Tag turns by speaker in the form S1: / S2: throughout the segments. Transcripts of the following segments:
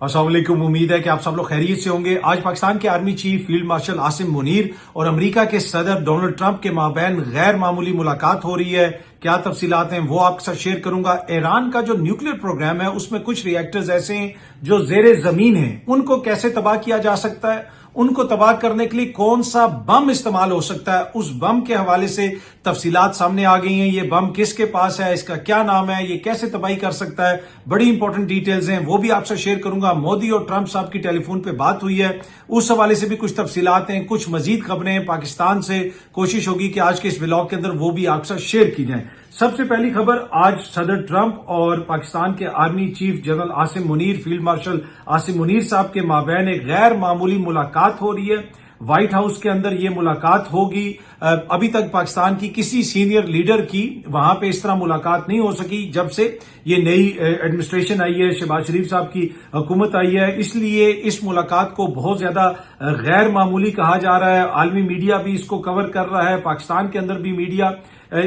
S1: अस्सलाम वालेकुम। उम्मीद है कि आप सब लोग खैरियत से होंगे। आज पाकिस्तान के army chief field marshal Asim Munir और अमेरिका के सदर डोनाल्ड ट्रंप के माबैन गैर मामूली मुलाकात हो रही है। क्या तफसीलात हैं वो आपके साथ शेयर करूंगा। ईरान का जो न्यूक्लियर प्रोग्राम है उसमें कुछ रिएक्टर्स ऐसे हैं जो जेरे जमीन हैं, उनको कैसे तबाह किया जा सकता है, उनको तबाह करने के लिए कौन सा बम इस्तेमाल हो सकता है, उस बम के हवाले से तफसीलात सामने आ गई हैं। ये बम किसके पास है, इसका क्या नाम है, ये कैसे तबाही कर सकता है, बड़ी इंपॉर्टेंट डिटेल्स हैं, वो भी आपसे शेयर करूंगा। मोदी और ट्रंप साहब की टेलीफोन पे बात हुई है, उस हवाले से भी कुछ तफसीलात हैं, कुछ मजीद खबरें हैं पाकिस्तान से। कोशिश होगी कि आज के इस व्लॉग के अंदर वो भी आपके साथ शेयर की जाए। सबसे पहली खबर, आज सदर ट्रंप और पाकिस्तान के army chief general Asim Munir, field marshal Asim Munir साहब के माबैन एक गैर मामूली मुलाकात हो रही है। व्हाइट हाउस के अंदर ये मुलाकात होगी। अभी तक पाकिस्तान की किसी सीनियर लीडर की वहां पे इस तरह मुलाकात नहीं हो सकी जब से ये नई एडमिनिस्ट्रेशन आई है, शहबाज शरीफ साहब की हुकूमत आई है। इसलिए इस मुलाकात को बहुत ज्यादा गैर मामूली कहा जा रहा है। आलमी मीडिया भी इसको कवर कर रहा है, पाकिस्तान के अंदर भी मीडिया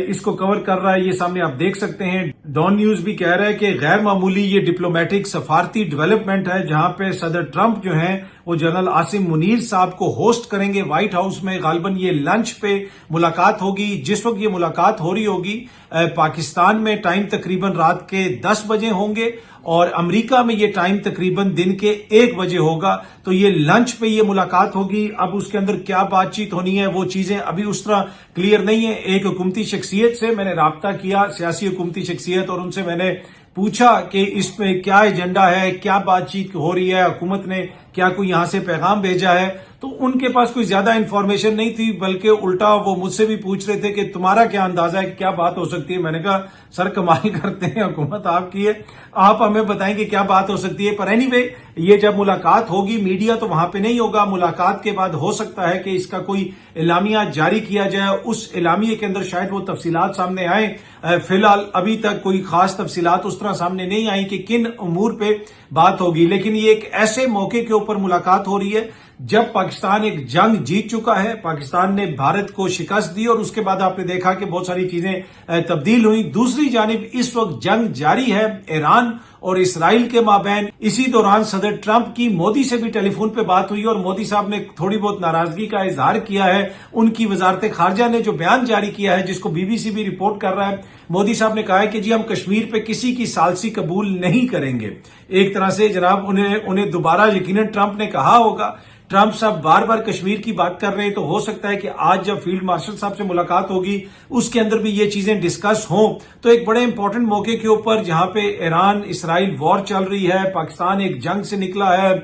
S1: इसको कवर कर रहा है। ये सामने आप देख सकते हैं। डॉन न्यूज भी कह रहा है कि गैर मामूली ये डिप्लोमेटिक सफारती डेवलपमेंट है, जहां पे सदर ट्रंप जो हैं वो जनरल आसिम मुनीर साहब को होस्ट करेंगे व्हाइट हाउस में। गालिबन ये लंच पे मुलाकात होगी। जिस वक्त ये मुलाकात हो रही होगी पाकिस्तान में टाइम तकरीबन रात के 10 बजे होंगे और अमेरिका में ये टाइम तकरीबन दिन के 1 बजे होगा। तो ये लंच पे ये मुलाकात होगी। अब उसके अंदर क्या बातचीत होनी है वो चीजें अभी उस तरह क्लियर नहीं है। एक हुकूमती शख्सियत से मैंने राब्ता किया, सियासी हुकूमती शख्सियत, और उनसे मैंने पूछा कि इसमें क्या एजेंडा है, क्या बातचीत हो रही है, हुकूमत ने क्या कोई यहां से पैगाम भेजा है। तो उनके पास कोई ज्यादा इंफॉर्मेशन नहीं थी, बल्कि उल्टा वो मुझसे भी पूछ रहे थे कि तुम्हारा क्या अंदाजा है कि क्या बात हो सकती है। मैंने कहा सर कमाल करते हैं, हुकूमत आपकी है, आप हमें बताएंगे क्या बात हो सकती है। पर एनीवे ये जब मुलाकात होगी, मीडिया तो वहां पे नहीं होगा। मुलाकात के बाद हो सकता है कि इसका कोई एलामिया जारी किया जाए, उस एलामिया के अंदर शायद वो तफसीलात सामने आए। फिलहाल अभी तक कोई खास तफसीलात उस तरह सामने नहीं आई कि किन उमूर पे बात होगी। लेकिन ये एक ऐसे मौके के ऊपर मुलाकात हो रही है जब पाकिस्तान एक जंग जीत चुका है। पाकिस्तान ने भारत को शिकस्त दी और उसके बाद आपने देखा कि बहुत सारी चीजें तब्दील हुई। दूसरी जानिब इस वक्त जंग जारी है ईरान और इसराइल के माबैन। इसी दौरान सदर ट्रंप की मोदी से भी टेलीफोन पे बात हुई और मोदी साहब ने थोड़ी बहुत नाराजगी का इजहार किया है। उनकी वजारत खारजा ने जो बयान जारी किया है, जिसको बीबीसी भी रिपोर्ट कर रहा है, मोदी साहब ने कहा है कि जी हम कश्मीर पे किसी की सालसी कबूल नहीं करेंगे। एक तरह से जनाब उन्हें दोबारा यकीनन ट्रंप ने कहा होगा। ट्रंप साहब बार बार कश्मीर की बात कर रहे हैं, तो हो सकता है कि आज जब फील्ड मार्शल साहब से मुलाकात होगी उसके अंदर भी ये चीजें डिस्कस हों। तो एक बड़े इंपॉर्टेंट मौके के ऊपर जहां पे ईरान इसराइल वॉर चल रही है, पाकिस्तान एक जंग से निकला है,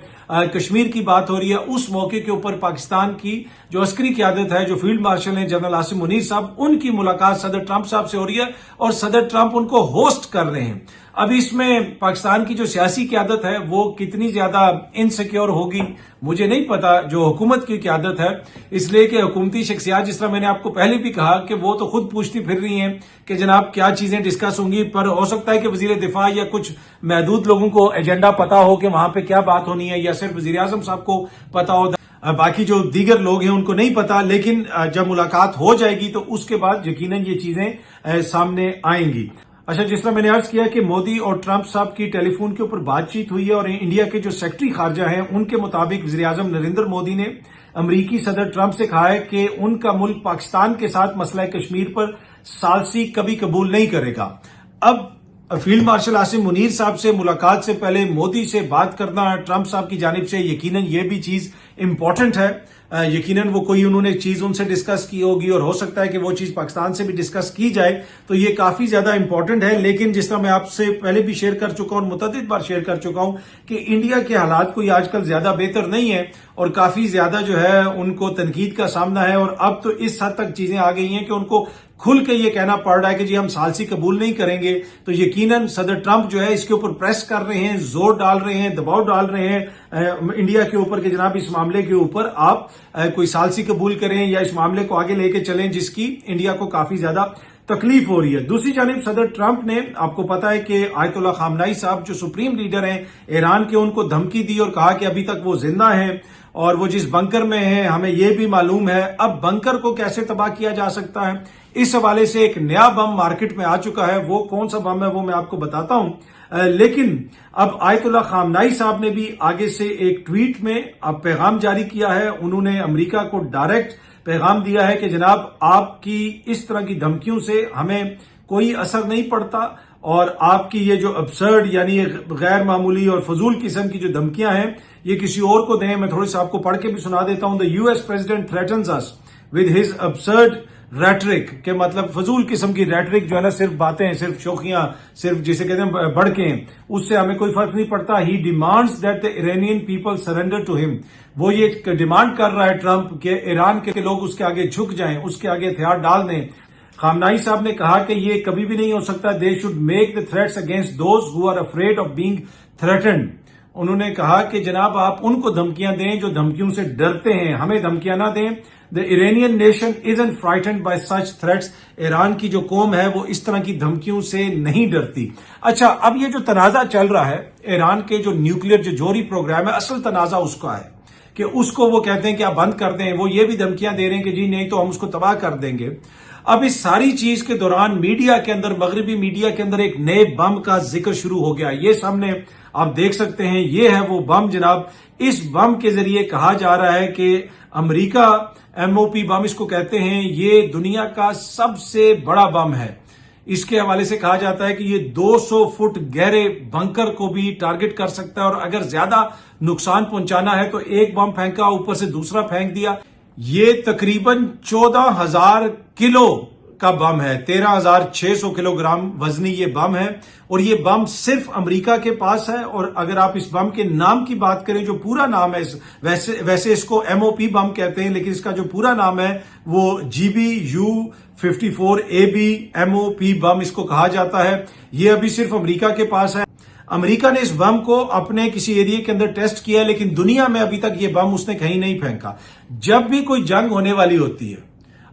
S1: कश्मीर की बात हो रही है, उस मौके के ऊपर पाकिस्तान की जो अस्करी क़यादत है, जो फील्ड मार्शल हैं जनरल आसिम मुनीर साहब, उनकी मुलाकात सदर ट्रंप साहब से हो रही है और सदर ट्रंप उनको होस्ट कर रहे हैं। अब इसमें पाकिस्तान की जो सियासी क़यादत है वो कितनी ज्यादा इनसिक्योर होगी मुझे नहीं पता, जो हुकूमत की क़यादत है। इसलिए कि हुकूमती शख्सियात, जिस तरह मैंने आपको पहले भी कहा कि वो तो खुद पूछती फिर रही हैं कि जनाब क्या चीजें डिस्कस होंगी। पर हो सकता है कि वजीर दिफा या कुछ महदूद लोगों को एजेंडा पता हो कि वहां पे क्या बात होनी है, या सिर्फ वजीर आजम साहब को पता हो, बाकी जो दीगर लोग हैं उनको नहीं पता। लेकिन जब मुलाकात हो जाएगी तो उसके बाद यकीनन ये चीजें सामने आएंगी। अच्छा, जिस तरह मैंने अर्ज किया कि मोदी और ट्रंप साहब की टेलीफोन के ऊपर बातचीत हुई है और इंडिया के जो सेक्रेटरी खारजा हैं उनके मुताबिक वज़ीर आज़म नरेंद्र मोदी ने अमरीकी सदर ट्रंप से कहा है कि उनका मुल्क पाकिस्तान के साथ मसला कश्मीर पर सालसी कभी कबूल नहीं करेगा। अब फील्ड मार्शल आसिम मुनीर साहब से मुलाकात से पहले मोदी से बात करना ट्रंप साहब की जानिब से यकीनन ये भी चीज इंपॉर्टेंट है। यकीनन वो कोई उन्होंने चीज उनसे डिस्कस की होगी और हो सकता है कि वो चीज पाकिस्तान से भी डिस्कस की जाए, तो ये काफी ज्यादा इंपॉर्टेंट है। लेकिन जिस तरह मैं आपसे पहले भी शेयर कर चुका हूं और मुतअद्दिद बार शेयर कर चुका हूं कि इंडिया के हालात कोई आजकल ज्यादा बेहतर नहीं है और काफी ज्यादा जो है उनको तनकीद का सामना है। और अब तो इस हद तक चीजें आ गई हैं कि उनको खुल के ये कहना पड़ रहा है कि जी हम सालसी कबूल नहीं करेंगे। तो यकीनन सदर ट्रंप जो है इसके ऊपर प्रेस कर रहे हैं, जोर डाल रहे हैं, दबाव डाल रहे हैं इंडिया के ऊपर कि जनाब इस मामले के ऊपर आप कोई सालसी कबूल करें या इस मामले को आगे लेके चलें, जिसकी इंडिया को काफी ज्यादा तकलीफ हो रही है। दूसरी जानिब सदर ट्रंप ने, आपको पता है कि आयतुल्लाह खामनाई साहब जो सुप्रीम लीडर हैं ईरान के, उनको धमकी दी और कहा कि अभी तक वो जिंदा हैं और वो जिस बंकर में है हमें ये भी मालूम है। अब बंकर को कैसे तबाह किया जा सकता है, इस हवाले से एक नया बम मार्केट में आ चुका है। वो कौन सा बम है वो मैं आपको बताता हूं। لیکن اب آیت اللہ خامنائی صاحب نے بھی آگے سے ایک ٹویٹ میں اب پیغام جاری کیا ہے. انہوں نے امریکہ کو ڈائریکٹ پیغام دیا ہے کہ جناب آپ کی اس طرح کی دھمکیوں سے ہمیں کوئی اثر نہیں پڑتا، اور آپ کی یہ جو ابسرڈ یعنی غیر معمولی اور فضول قسم کی جو دھمکیاں ہیں یہ کسی اور کو دیں. میں تھوڑی سی آپ کو پڑھ کے بھی سنا دیتا ہوں. The US President threatens us with his absurd rhetoric کے مطلب فضول قسم کی ریٹرک جو ہے نا، صرف باتیں، صرف شوخیاں، صرف جسے کہتے ہیں بڑکیں، اس سے ہمیں کوئی فرق نہیں پڑتا. He demands that the Iranian people surrender to him. وہ یہ ڈیمانڈ کر رہا ہے ٹرمپ کہ ایران کے لوگ اس کے آگے جھک جائیں، اس کے آگے ہتھیار ڈال دیں. خامنائی صاحب نے کہا کہ یہ کبھی بھی نہیں ہو سکتا. They should make the threats against those who are afraid of being threatened. انہوں نے کہا کہ جناب آپ ان کو دھمکیاں دیں جو دھمکیوں سے ڈرتے ہیں، ہمیں دھمکیاں نہ دیں. The Iranian nation isn't frightened by such threats. Iran کی جو قوم ہے وہ اس طرح کی دھمکیوں سے نہیں ڈرتی. اچھا، اب یہ جو تنازع چل رہا ہے ایران کے جو نیوکلیر جو جوہری پروگرام ہے، اصل تنازع اس کا ہے کہ اس کو وہ کہتے ہیں کہ آپ بند کر دیں. وہ یہ بھی دھمکیاں دے رہے ہیں کہ جی نہیں تو ہم اس کو تباہ کر دیں گے. اب اس ساری چیز کے دوران میڈیا کے اندر، مغربی میڈیا کے اندر ایک نئے بم کا ذکر شروع ہو گیا. یہ سامنے آپ دیکھ سکتے ہیں، یہ ہے وہ بم جناب. اس بم کے ذریعے کہا جا رہا ہے کہ امریکہ MOP بم اس کو کہتے ہیں، یہ دنیا کا سب سے بڑا بم ہے. اس کے حوالے سے کہا جاتا ہے کہ یہ 200 فٹ گہرے بنکر کو بھی ٹارگٹ کر سکتا ہے، اور اگر زیادہ نقصان پہنچانا ہے تو ایک بم پھینکا، اوپر سے دوسرا پھینک دیا. یہ تقریباً 14,000 کلو کا بم ہے، 13,600 کلو گرام وزنی یہ بم ہے. اور یہ بم صرف امریکہ کے پاس ہے. اور اگر آپ اس بم کے نام کی بات کریں، جو پورا نام ہے، ویسے اس کو MOP بم کہتے ہیں، لیکن اس کا جو پورا نام ہے وہ GBU-54AB MOP بم اس کو کہا جاتا ہے. یہ ابھی صرف امریکہ کے پاس ہے. امریکہ نے اس بم کو اپنے کسی ایریے کے اندر ٹیسٹ کیا، لیکن دنیا میں ابھی تک یہ بم اس نے کہیں نہیں پھینکا. جب بھی کوئی جنگ ہونے والی ہوتی ہے،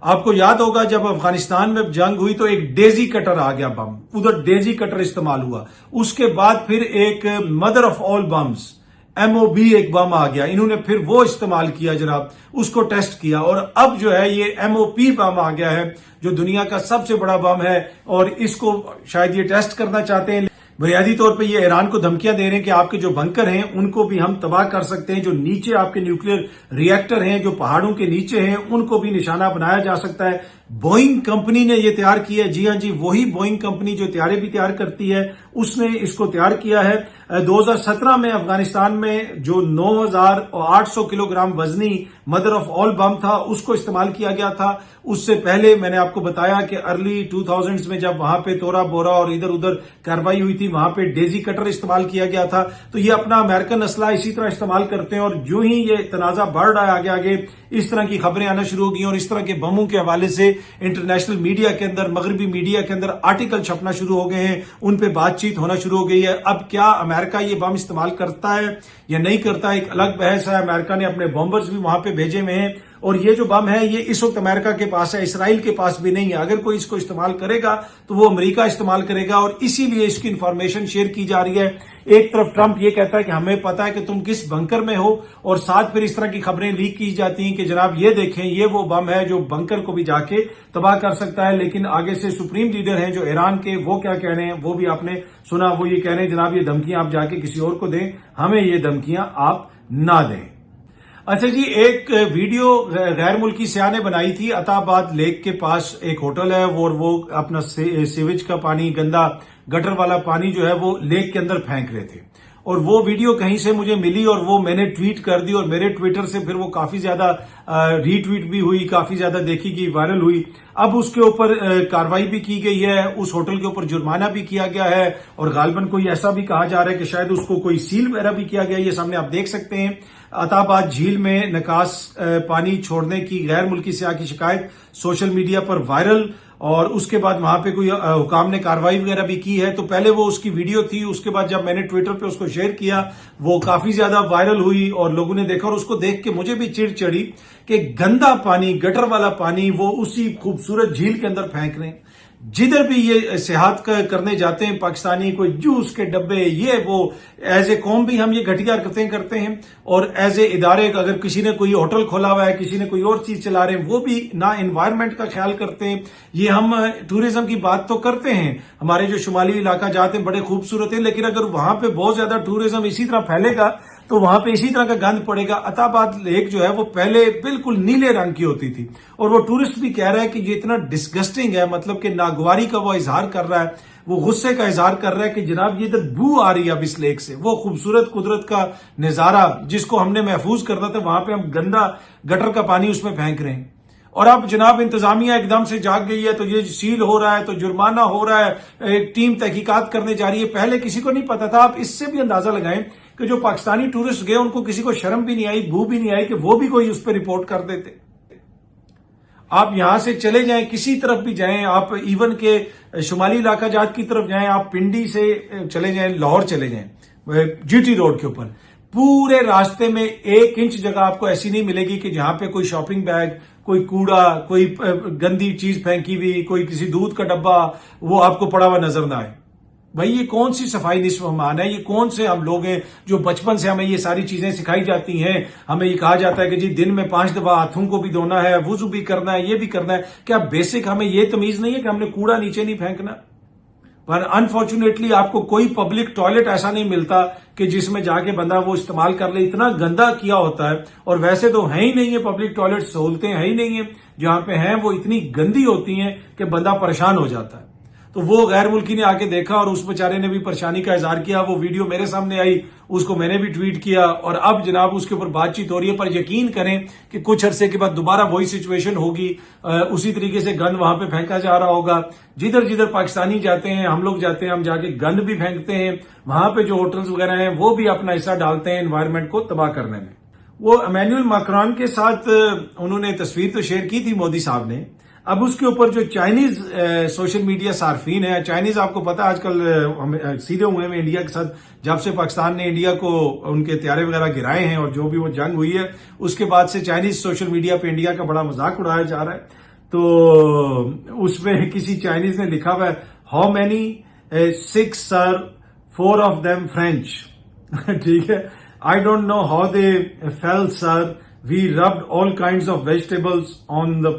S1: آپ کو یاد ہوگا جب افغانستان میں جنگ ہوئی تو ایک ڈیزی کٹر آ گیا بم، ادھر ڈیزی کٹر استعمال ہوا. اس کے بعد پھر ایک mother of all bums MOB ایک بم آ گیا. انہوں نے پھر وہ استعمال کیا جناب، اس کو ٹیسٹ کیا، اور اب جو ہے یہ MOP بم آ گیا ہے جو دنیا کا سب سے بڑا بم ہے. اور اس کو شاید یہ ٹیسٹ کرنا چاہتے ہیں. بنیادی طور پہ یہ ایران کو دھمکیاں دے رہے ہیں کہ آپ کے جو بنکر ہیں ان کو بھی ہم تباہ کر سکتے ہیں، جو نیچے آپ کے نیوکلیر ری ایکٹر ہیں جو پہاڑوں کے نیچے ہیں ان کو بھی نشانہ بنایا جا سکتا ہے. بوئنگ کمپنی نے یہ تیار کیا ہے. جی ہاں جی، وہی بوئنگ کمپنی جو طیارے بھی تیار کرتی ہے اس نے اس کو تیار کیا ہے. 2017 میں افغانستان میں جو 9,800 kilo gram وزنی mother of all بم تھا اس کو استعمال کیا گیا تھا. اس سے پہلے میں نے آپ کو بتایا کہ ارلی 2000s میں جب وہاں پہ تورا بورا اور ادھر ادھر کارروائی ہوئی تھی وہاں پہ ڈیزی کٹر استعمال کیا گیا تھا. تو یہ اپنا امریکن اسلحہ اسی طرح استعمال کرتے ہیں. اور جو ہی یہ تنازع بڑھ رہا ہے آگے آگے اس طرح کی خبریں آنا شروع ہو گئی، اور اس طرح کے بموں کے حوالے سے انٹرنیشنل میڈیا کے اندر، مغربی میڈیا کے اندر آرٹیکل چھپنا شروع ہو گئے ہیں، ان پہ بات چیت ہونا شروع ہو گئی ہے. اب کیا امریکہ یہ بم استعمال کرتا ہے یا نہیں کرتا ایک الگ بحث ہے. امریکہ نے اپنے بمبرز بھی وہاں پہ بھیجے ہوئے ہیں، اور یہ جو بم ہے یہ اس وقت امریکہ کے پاس ہے، اسرائیل کے پاس بھی نہیں ہے. اگر کوئی اس کو استعمال کرے گا تو وہ امریکہ استعمال کرے گا، اور اسی لیے اس کی انفارمیشن شیئر کی جا رہی ہے. ایک طرف ٹرمپ یہ کہتا ہے کہ ہمیں پتا ہے کہ تم کس بنکر میں ہو، اور ساتھ پھر اس طرح کی خبریں لیک کی جاتی ہیں کہ جناب یہ دیکھیں یہ وہ بم ہے جو بنکر کو بھی جا کے تباہ کر سکتا ہے. لیکن آگے سے سپریم لیڈر ہیں جو ایران کے، وہ کیا کہہ رہے ہیں وہ بھی آپ نے سنا. وہ یہ کہہ رہے ہیں جناب یہ دھمکیاں آپ جا کے کسی اور کو دیں، ہمیں یہ دھمکیاں آپ نہ دیں. اچھا جی، ایک ویڈیو غیر ملکی سیاح نے بنائی تھی. عطا آباد لیک کے پاس ایک ہوٹل ہے، اور وہ اپنا سیویج کا پانی، گندا گٹر والا پانی جو ہے وہ لیک کے اندر پھینک رہے تھے. اور وہ ویڈیو کہیں سے مجھے ملی اور وہ میں نے ٹویٹ کر دی، اور میرے ٹویٹر سے پھر وہ کافی زیادہ ری ٹویٹ بھی ہوئی، کافی زیادہ دیکھی گئی، وائرل ہوئی. اب اس کے اوپر کاروائی بھی کی گئی ہے، اس ہوٹل کے اوپر جرمانہ بھی کیا گیا ہے، اور غالباً کوئی ایسا بھی کہا جا رہا ہے کہ شاید اس کو کوئی سیل وغیرہ بھی کیا گیا. یہ سامنے آپ دیکھ سکتے ہیں. عطا آباد جھیل میں نکاس پانی چھوڑنے کی غیر ملکی سیاح کی شکایت سوشل میڈیا پر وائرل، اور اس کے بعد وہاں پہ کوئی حکام نے کارروائی وغیرہ بھی کی ہے. تو پہلے وہ اس کی ویڈیو تھی، اس کے بعد جب میں نے ٹویٹر پہ اس کو شیئر کیا وہ کافی زیادہ وائرل ہوئی اور لوگوں نے دیکھا، اور اس کو دیکھ کے مجھے بھی چڑ چڑھی کہ گندا پانی، گٹر والا پانی وہ اسی خوبصورت جھیل کے اندر پھینک رہے ہیں. जिधर भी ये सेहत करने जाते हैं पाकिस्तानी, कोई जूस के डब्बे, ये वो, एज ए कौम भी हम ये घटिया हरकतें करते हैं, और एज ए इदारे अगर किसी ने कोई होटल खोला हुआ है, किसी ने कोई और चीज चला रहे हैं, वो भी ना एनवायरनमेंट का ख्याल करते हैं। ये हम टूरिज्म की बात तो करते हैं, हमारे जो शुमाली इलाका जाते हैं बड़े खूबसूरत है, लेकिन अगर वहां पे बहुत ज्यादा टूरिज्म इसी तरह फैलेगा तो वहां पे इसी तरह का गंद पड़ेगा। अताबाद लेक जो है वो पहले बिल्कुल नीले रंग की होती थी, और वो टूरिस्ट भी कह रहा है कि ये इतना डिस्गस्टिंग है, मतलब कि नागवारी का वो इजहार कर रहा है, वो गुस्से का इजहार कर रहा है कि जनाब ये इधर बू आ रही है अब इस लेक से। वो खूबसूरत कुदरत का नजारा जिसको हमने महफूज करना था, वहां पे हम गंदा गटर का पानी उसमें फेंक रहे हैं। और अब जनाब इंतजामिया एकदम से जाग गई है, तो ये सील हो रहा है, तो जुर्माना हो रहा है, एक टीम तहकीकात करने जा रही है। पहले किसी को नहीं पता था। आप इससे भी अंदाजा लगाएं कि जो पाकिस्तानी टूरिस्ट गए उनको किसी को शर्म भी नहीं आई, बू भी नहीं आई कि वो भी कोई उस पर रिपोर्ट कर देते। आप यहां से चले जाएं, किसी तरफ भी जाएं, आप इवन के शुमाली इलाका जात की तरफ जाएं, आप पिंडी से चले जाएं, लाहौर चले जाएं, जीटी रोड के ऊपर, पूरे रास्ते में 1 इंच जगह आपको ऐसी नहीं मिलेगी कि जहां पे कोई शॉपिंग बैग, कोई कूड़ा, कोई गंदी चीज फेंकी हुई, कोई किसी दूध का डब्बा वो आपको पड़ा हुआ नजर ना आए। भाई ये कौन सी सफाई निस्फ़हमान है? ये कौन से हम लोग हैं जो बचपन से हमें ये सारी चीजें सिखाई जाती हैं? हमें ये कहा जाता है कि जी दिन में 5 दफा हाथों को भी धोना है, वुजू भी करना है, ये भी करना है। क्या बेसिक हमें ये तमीज नहीं है कि हमने कूड़ा नीचे नहीं फेंकना? पर अनफॉर्चुनेटली आपको कोई पब्लिक टॉयलेट ऐसा नहीं मिलता कि जिसमें जाके बंदा वो इस्तेमाल कर ले, इतना गंदा किया होता है। और वैसे तो है ही नहीं है पब्लिक टॉयलेट, सहूलतें है ही नहीं है, जहां पे हैं वो इतनी गंदी होती हैं कि बंदा परेशान हो जाता है। तो वो गैर मुल्की ने आके देखा और उस बेचारे ने भी परेशानी का इजहार किया। वो वीडियो मेरे सामने आई, उसको मैंने भी ट्वीट किया, और अब जनाब उसके ऊपर बातचीत हो रही है। पर यकीन करें कि कुछ अरसे के बाद दोबारा वही सिचुएशन होगी, उसी तरीके से गंद वहां पे फेंका जा रहा होगा। जिधर जिधर पाकिस्तानी जाते हैं, हम लोग जाते हैं, हम जाके गंद भी फेंकते हैं। वहां पे जो होटल्स वगैरह हैं वो भी अपना हिस्सा डालते हैं एनवायरमेंट को तबाह करने में। वो इमैनुअल मैक्रोन के साथ उन्होंने तस्वीर तो शेयर की थी मोदी साहब ने। अब उसके ऊपर जो चाइनीज सोशल मीडिया सार्फिन है, चाइनीज आपको पता है आजकल सीधे हुए में इंडिया के साथ, जब से पाकिस्तान ने इंडिया को उनके त्यारे वगैरह गिराए हैं और जो भी वो जंग हुई है, उसके बाद से चाइनीज सोशल मीडिया पे इंडिया का बड़ा मजाक उड़ाया जा रहा है। तो उसमें किसी चाइनीज ने लिखा हुआ है, how many 6 sir, 4 of them French. ठीक है, I don't know how they fail sir, we rubbed all kinds of vegetables on the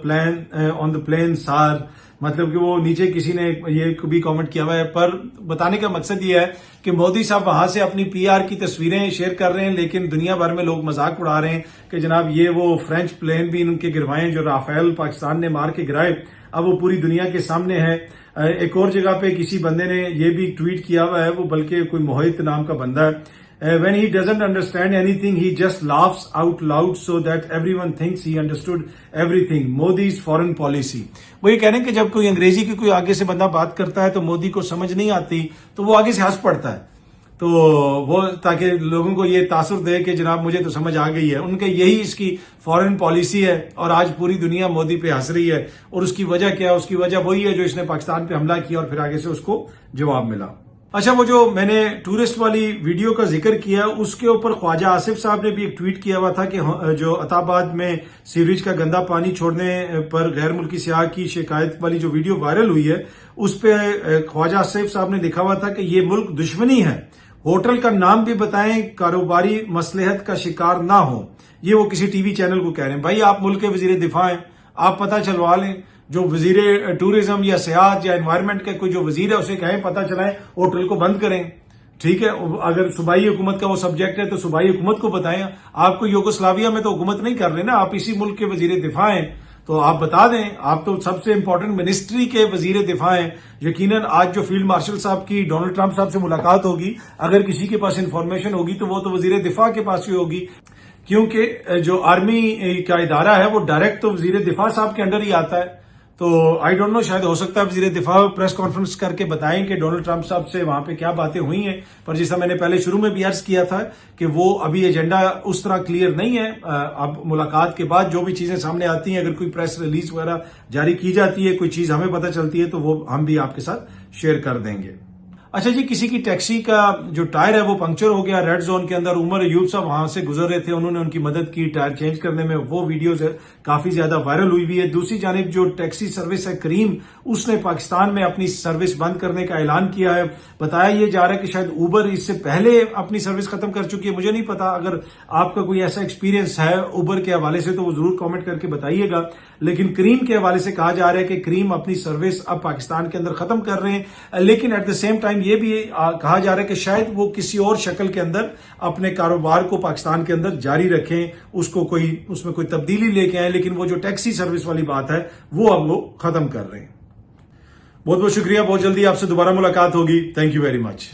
S1: plane sir। मतलब कि वो नीचे किसी ने ये भी कमेंट किया हुआ है। पर बताने का मकसद ये है कि मोदी साहब वहां से अपनी पीआर की तस्वीरें शेयर कर रहे हैं, लेकिन दुनिया भर में लोग मजाक उड़ा रहे हैं कि जनाब ये वो फ्रेंच प्लेन भी इनके गिरवाए जो राफेल पाकिस्तान ने मार के गिराए, अब वो पूरी दुनिया के सामने है। एक और जगह पे किसी बंदे ने ये भी ट्वीट किया हुआ है, वो बल्कि कोई मोहित नाम का बंदा है, when he doesn't understand anything he just laughs out loud so that everyone thinks he understood everything, Modi's foreign policy। वो ये कह रहे हैं कि जब कोई अंग्रेजी की कोई आगे से बंदा बात करता है तो मोदी को समझ नहीं आती, तो वो आगे से हंस पड़ता है, तो वो ताकि लोगों को ये तासुर दे कि जनाब मुझे तो समझ आ गई है। उनके यही इसकी फॉरेन पॉलिसी है, और आज पूरी दुनिया मोदी पे हंस रही है। और उसकी वजह क्या है? उसकी वजह वही है जो इसने पाकिस्तान पे हमला किया और फिर आगे से उसको जवाब मिला। अच्छा, वो जो मैंने टूरिस्ट वाली वीडियो का जिक्र किया, उसके ऊपर ख्वाजा आसिफ साहब ने भी एक ट्वीट किया हुआ था कि जो अताबाद में सीवरेज का गंदा पानी छोड़ने पर गैर मुल्की सियाह की शिकायत वाली जो वीडियो वायरल हुई है, उस पर ख्वाजा आसिफ साहब ने लिखा हुआ था कि ये मुल्क दुश्मनी है, होटल का नाम भी बताएं, कारोबारी मसलहत का शिकार ना हो। ये वो किसी टीवी चैनल को कह रहे हैं। भाई आप मुल्क के वजीर दिफा हैं, आप पता चलवा लें, जो वजीर टूरिज्म या सियाहत या एनवायरमेंट के कोई जो वजीर है उसे कहें पता चलाएं, होटल को बंद करें। ठीक है, अगर सूबाई हुकूमत का वो सब्जेक्ट है तो सूबाई हुकूमत को बताएं। आपको यूगोस्लाविया में तो हुकूमत नहीं कर रहे ना, आप इसी मुल्क के वजीर दिफा हैं, तो आप बता दें। आप तो सबसे इंपॉर्टेंट मिनिस्ट्री के वजीर दिफा हैं। यकीनन आज जो फील्ड मार्शल साहब की डोनाल्ड ट्रंप साहब से मुलाकात होगी, अगर किसी के पास इंफॉर्मेशन होगी तो वो तो वजीर दिफा के पास ही होगी, क्योंकि जो आर्मी का इदारा है वो डायरेक्ट तो वजीर दिफा साहब के अंडर ही आता है। तो आई डोंट नो, शायद हो सकता है वजीर दिफा प्रेस कॉन्फ्रेंस करके बताएं कि डोनाल्ड ट्रंप साहब से वहां पे क्या बातें हुई हैं। पर जैसा मैंने पहले शुरू में भी अर्ज किया था कि वो अभी एजेंडा उस तरह क्लियर नहीं है। अब मुलाकात के बाद जो भी चीजें सामने आती हैं, अगर कोई प्रेस रिलीज वगैरह जारी की जाती है, कोई चीज हमें पता चलती है, तो वो हम भी आपके साथ शेयर कर देंगे। اچھا جی، کسی کی ٹیکسی کا جو ٹائر ہے وہ پنکچر ہو گیا ریڈ زون کے اندر، عمر ایوب صاحب وہاں سے گزر رہے تھے، انہوں نے ان کی مدد کی ٹائر چینج کرنے میں، وہ ویڈیوز کافی زیادہ وائرل ہوئی ہے۔ دوسری جانب جو ٹیکسی سروس ہے کریم، اس نے پاکستان میں اپنی سروس بند کرنے کا اعلان کیا ہے۔ بتایا یہ جا رہا ہے کہ شاید اوبر اس سے پہلے اپنی سروس ختم کر چکی ہے، مجھے نہیں پتا، اگر آپ کا کوئی ایسا ایکسپیرینس ہے اوبر کے حوالے سے تو وہ ضرور کامنٹ کر کے بتائیے گا، لیکن کریم کے حوالے سے کہا جا رہا ہے کہ کریم اپنی سروس اب پاکستان کے اندر ختم کر رہے ہیں، لیکن ایٹ دا سیم ٹائم یہ بھی کہا جا رہا ہے کہ شاید وہ کسی اور شکل کے اندر اپنے کاروبار کو پاکستان کے اندر جاری رکھیں، اس میں کوئی تبدیلی لے کے آئیں، لیکن وہ جو ٹیکسی سروس والی بات ہے وہ اب وہ ختم کر رہے ہیں۔ بہت بہت شکریہ، بہت جلدی آپ سے دوبارہ ملاقات ہوگی۔ Thank you very much.